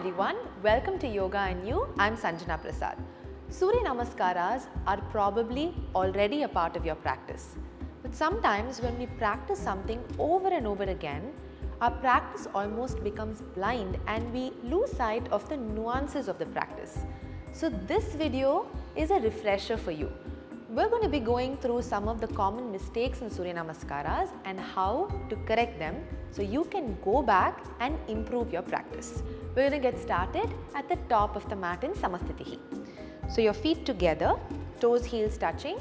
everyone, welcome to Yoga and You. I'm Sanjana Prasad. Surya Namaskaras are probably already a part of your practice. But sometimes when we practice something over and over again, our practice almost becomes blind and we lose sight of the nuances of the practice. So this video is a refresher for you. We're going to be going through some of the common mistakes in Surya Namaskaras and how to correct them so you can go back and improve your practice. We're going to get started at the top of the mat in Samastitihi. So your feet together, toes heels touching,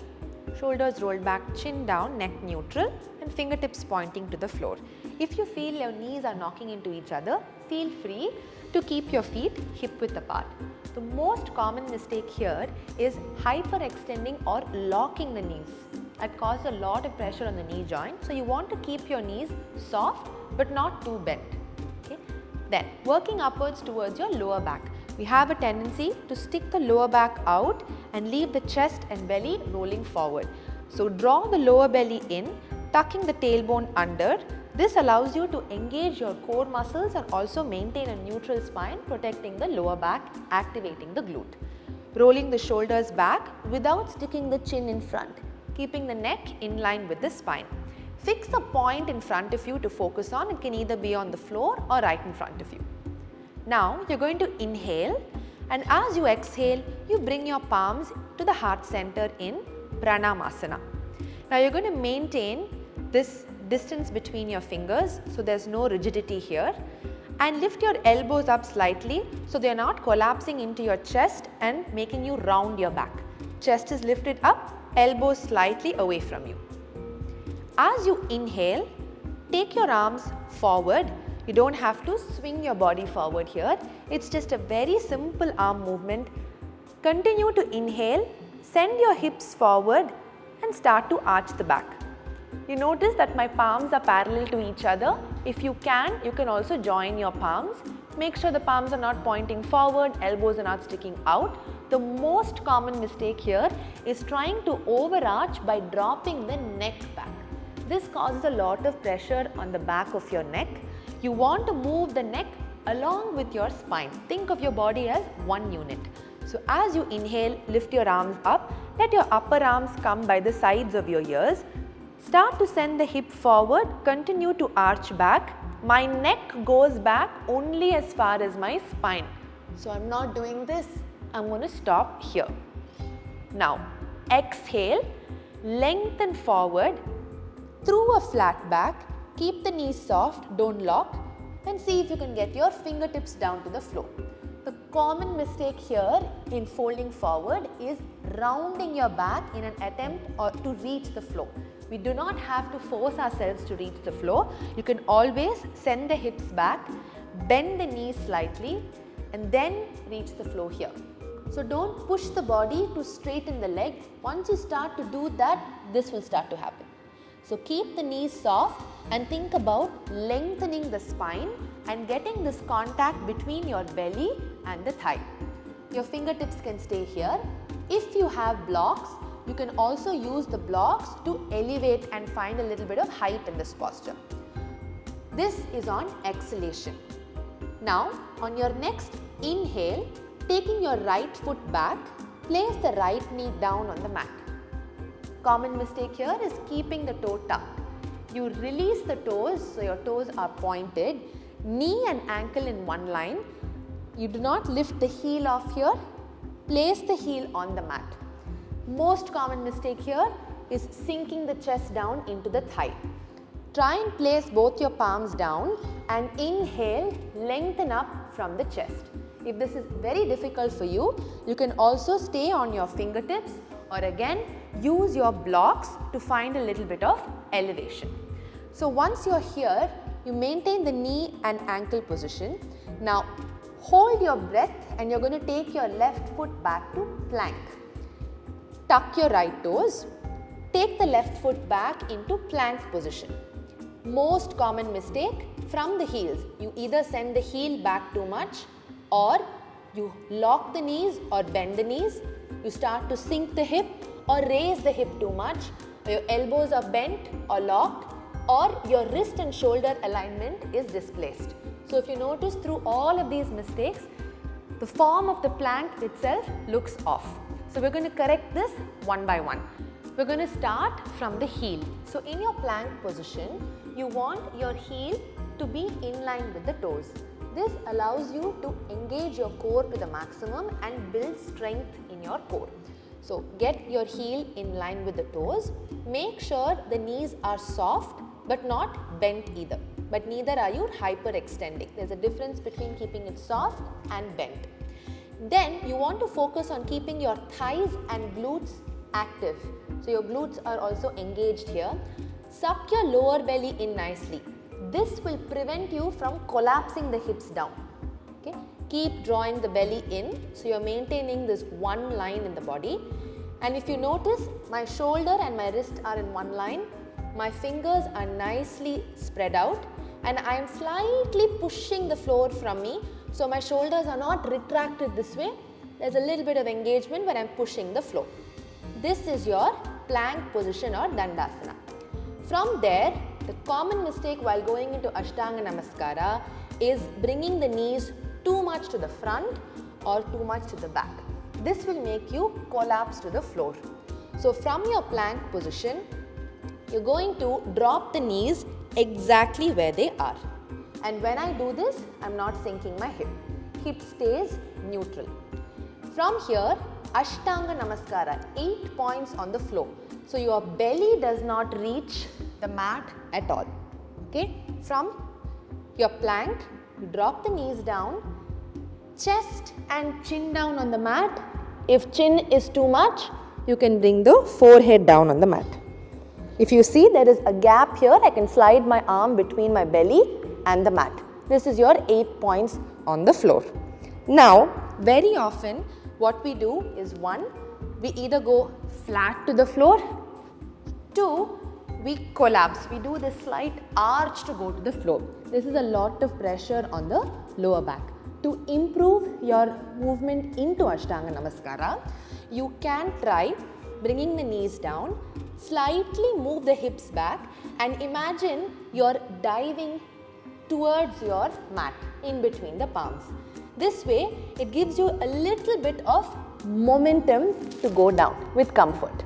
shoulders rolled back, chin down, neck neutral and fingertips pointing to the floor. If you feel your knees are knocking into each other, feel free to keep your feet hip width apart. The most common mistake here is hyperextending or locking the knees. That causes a lot of pressure on the knee joint. So you want to keep your knees soft but not too bent. Okay? Then working upwards towards your lower back. We have a tendency to stick the lower back out and leave the chest and belly rolling forward. So draw the lower belly in, tucking the tailbone under. This allows you to engage your core muscles and also maintain a neutral spine, protecting the lower back, activating the glute. Rolling the shoulders back without sticking the chin in front, keeping the neck in line with the spine. Fix a point in front of you to focus on. It can either be on the floor or right in front of you. Now you're going to inhale, and as you exhale, you bring your palms to the heart center in Pranamasana. Now you're going to maintain this distance between your fingers, so there's no rigidity here, and lift your elbows up slightly so they're not collapsing into your chest and making you round your back. Chest is lifted up, elbows slightly away from you. As you inhale, take your arms forward. You don't have to swing your body forward here. It's just a very simple arm movement. Continue to inhale, send your hips forward and start to arch the back. You notice that my palms are parallel to each other. If you can also join your palms. Make sure the palms are not pointing forward, elbows are not sticking out. The most common mistake here is trying to overarch by dropping the neck back. This causes a lot of pressure on the back of your neck. You want to move the neck along with your spine. Think of your body as one unit. So as you inhale, lift your arms up. Let your upper arms come by the sides of your ears. Start to send the hip forward, continue to arch back. My neck goes back only as far as my spine. So I'm not doing this, I'm going to stop here. Now exhale, lengthen forward through a flat back, keep the knees soft, don't lock, and see if you can get your fingertips down to the floor. The common mistake here in folding forward is rounding your back in an attempt to reach the floor. We do not have to force ourselves to reach the floor. You can always send the hips back, bend the knees slightly and then reach the floor here. So don't push the body to straighten the leg. Once you start to do that, this will start to happen. So keep the knees soft and think about lengthening the spine and getting this contact between your belly and the thigh. Your fingertips can stay here. If you have blocks, you can also use the blocks to elevate and find a little bit of height in this posture. This is on exhalation. Now on your next inhale, taking your right foot back, place the right knee down on the mat. Common mistake here is keeping the toe tucked. You release the toes so your toes are pointed, knee and ankle in one line. You do not lift the heel off here, place the heel on the mat. Most common mistake here is sinking the chest down into the thigh. Try and place both your palms down and inhale, lengthen up from the chest. If this is very difficult for you, you can also stay on your fingertips or again use your blocks to find a little bit of elevation. So once you're here, you maintain the knee and ankle position. Now hold your breath and you're going to take your left foot back to plank. Tuck your right toes, take the left foot back into plank position. Most common mistake from the heels, you either send the heel back too much or you lock the knees or bend the knees, you start to sink the hip or raise the hip too much, or your elbows are bent or locked, or your wrist and shoulder alignment is displaced. So if you notice through all of these mistakes, the form of the plank itself looks off. So we're going to correct this one by one. We're going to start from the heel. So in your plank position, you want your heel to be in line with the toes. This allows you to engage your core to the maximum and build strength in your core. So get your heel in line with the toes. Make sure the knees are soft but not bent either. But neither are you hyperextending. There's a difference between keeping it soft and bent. Then you want to focus on keeping your thighs and glutes active. So your glutes are also engaged here. Suck your lower belly in nicely. This will prevent you from collapsing the hips down. Okay? Keep drawing the belly in, so you're maintaining this one line in the body. And if you notice, my shoulder and my wrist are in one line. My fingers are nicely spread out and I am slightly pushing the floor from me. So my shoulders are not retracted this way. There's a little bit of engagement when I'm pushing the floor. This is your plank position or Dandasana. From there, the common mistake while going into Ashtanga Namaskara is bringing the knees too much to the front or too much to the back. This will make you collapse to the floor. So from your plank position, you're going to drop the knees exactly where they are. And when I do this, I'm not sinking my hip. Hip stays neutral. From here, Ashtanga Namaskara, 8 points on the floor. So your belly does not reach the mat at all. Okay? From your plank, you drop the knees down, chest and chin down on the mat. If chin is too much, you can bring the forehead down on the mat. If you see there is a gap here, I can slide my arm between my belly and the mat. This is your 8 points on the floor. Now, very often what we do is 1, we either go flat to the floor, 2, we collapse. We do this slight arch to go to the floor. This is a lot of pressure on the lower back. To improve your movement into Ashtanga Namaskara, you can try bringing the knees down, slightly move the hips back and imagine you're diving towards your mat in between the palms. This way, it gives you a little bit of momentum to go down with comfort.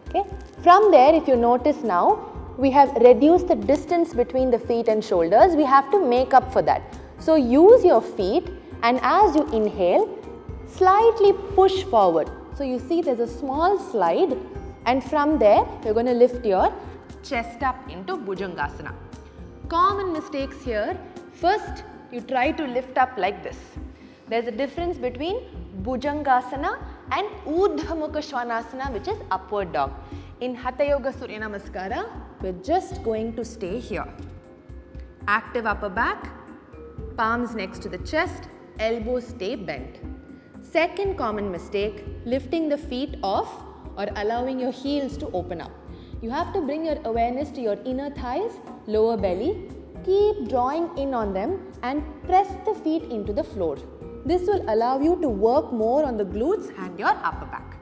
Okay? From there, if you notice now, we have reduced the distance between the feet and shoulders. We have to make up for that. So use your feet and as you inhale, slightly push forward. So you see there's a small slide and from there, you're going to lift your chest up into Bhujangasana. Common mistakes here. First, you try to lift up like this. There's a difference between Bhujangasana and Urdhva Mukha Svanasana, which is upward dog. In Hatha Yoga Surya Namaskara, we're just going to stay here. Active upper back, palms next to the chest, elbows stay bent. Second common mistake, lifting the feet off or allowing your heels to open up. You have to bring your awareness to your inner thighs, lower belly. Keep drawing in on them and press the feet into the floor. This will allow you to work more on the glutes and your upper back.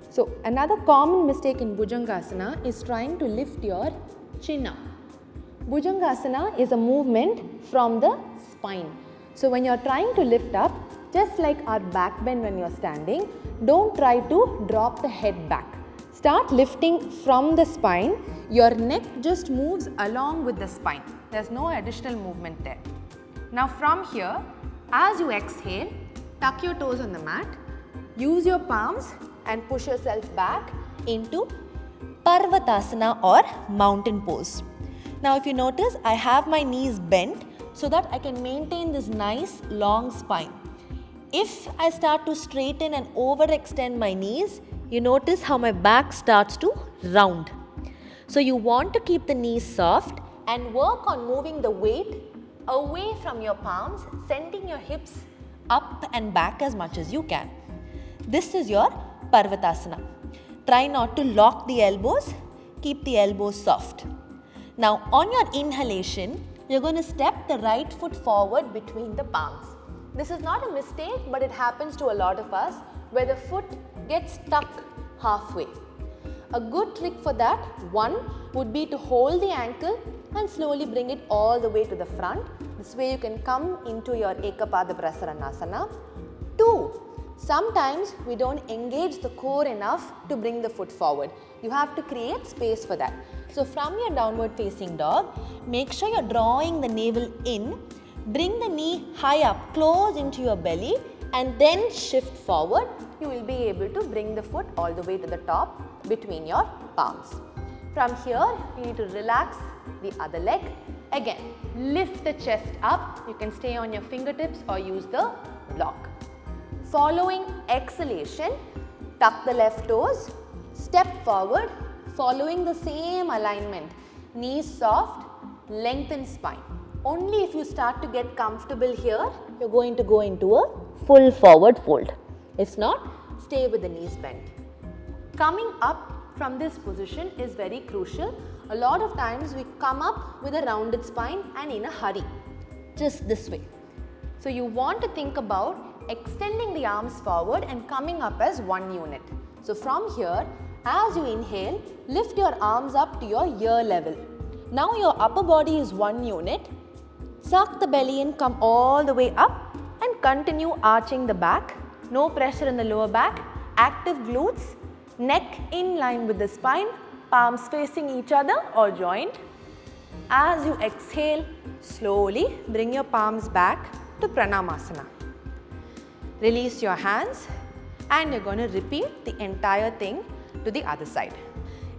So another common mistake in Bhujangasana is trying to lift your chin up. Bhujangasana is a movement from the spine. So when you're trying to lift up, just like our back bend when you're standing, don't try to drop the head back. Start lifting from the spine. Your neck just moves along with the spine. There's no additional movement there. Now from here, as you exhale, tuck your toes on the mat, use your palms and push yourself back into Parvatasana or mountain pose. Now if you notice, I have my knees bent so that I can maintain this nice long spine. If I start to straighten and overextend my knees, you notice how my back starts to round. So you want to keep the knees soft and work on moving the weight away from your palms, sending your hips up and back as much as you can. This is your Parvatasana. Try not to lock the elbows, keep the elbows soft. Now on your inhalation, you're going to step the right foot forward between the palms. This is not a mistake, but it happens to a lot of us where the foot gets stuck halfway. A good trick for that, one would be to hold the ankle and slowly bring it all the way to the front. This way you can come into your Ekapada Prasaranasana. 2, sometimes we don't engage the core enough to bring the foot forward. You have to create space for that. So from your downward facing dog, make sure you're drawing the navel in, bring the knee high up, close into your belly, and then shift forward. You will be able to bring the foot all the way to the top between your palms. From here, you need to relax the other leg. Again, lift the chest up. You can stay on your fingertips or use the block. Following exhalation, tuck the left toes, step forward, following the same alignment. Knees soft, lengthen spine. Only if you start to get comfortable here, you're going to go into a full forward fold. If not, stay with the knees bent. Coming up from this position is very crucial. A lot of times we come up with a rounded spine and in a hurry, just this way. So you want to think about extending the arms forward and coming up as one unit. So from here, as you inhale, lift your arms up to your ear level. Now your upper body is one unit. Suck the belly in, come all the way up and continue arching the back. No pressure in the lower back, active glutes, neck in line with the spine, palms facing each other or joined. As you exhale, slowly bring your palms back to Pranamasana. Release your hands and you're going to repeat the entire thing to the other side.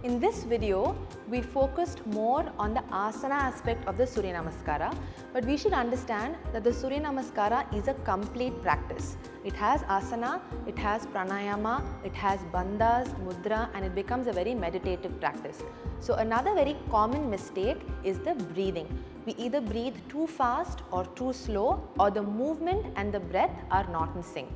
In this video, we focused more on the asana aspect of the Surya Namaskara, but we should understand that the Surya Namaskara is a complete practice. It has asana, it has pranayama, it has bandhas, mudra, and it becomes a very meditative practice. So another very common mistake is the breathing. We either breathe too fast or too slow, or the movement and the breath are not in sync.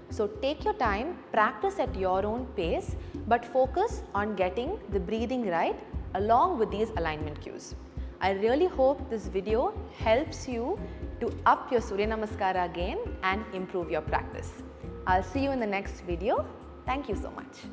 So take your time, practice at your own pace, but focus on getting the breathing right along with these alignment cues. I really hope this video helps you to up your Surya Namaskara game and improve your practice. I'll see you in the next video. Thank you so much.